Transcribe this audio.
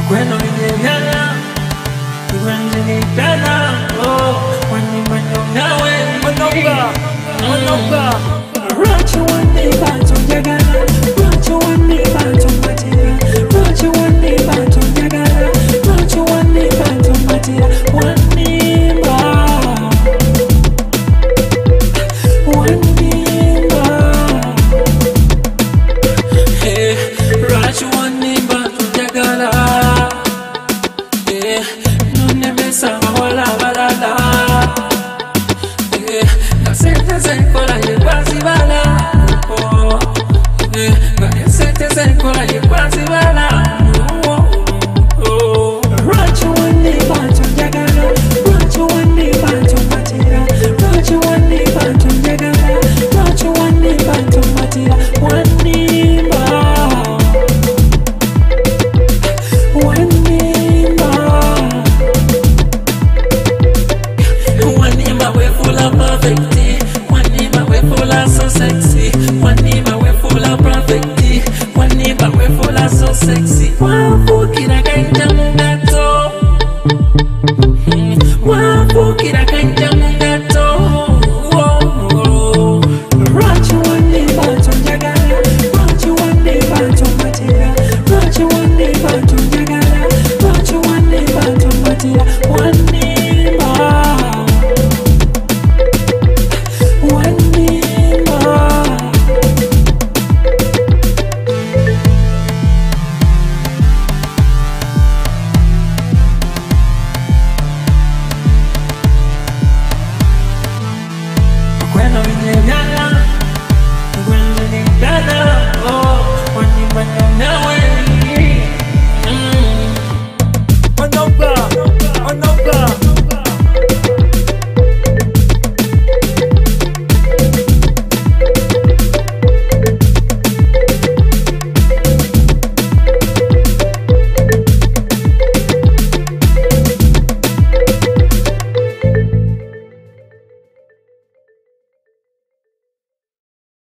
Bueno, Indiana, Uranjini Dana, oh, Wani Manongawe, Manonga, Racha Wani Bantu Yagana, Racha Wani Bantu Matira, Racha Wani Bantu Yagana, Racha Wani Bantu Matira, Wani Ba, Wani Ba, hey, Racha Wani Bantu Yagana. Wala balala, na sente kola ye kwasi bala, oh, na sente kola ye kwasi bala, oh. Racha wani bantu jagana, racha wani bantu matira, racha wani bantu jagana, racha wani bantu matira, wani ba, wani. So sexy, one neighbor we full of perfect. One neighbor we full of so sexy. Wow, kina kaita.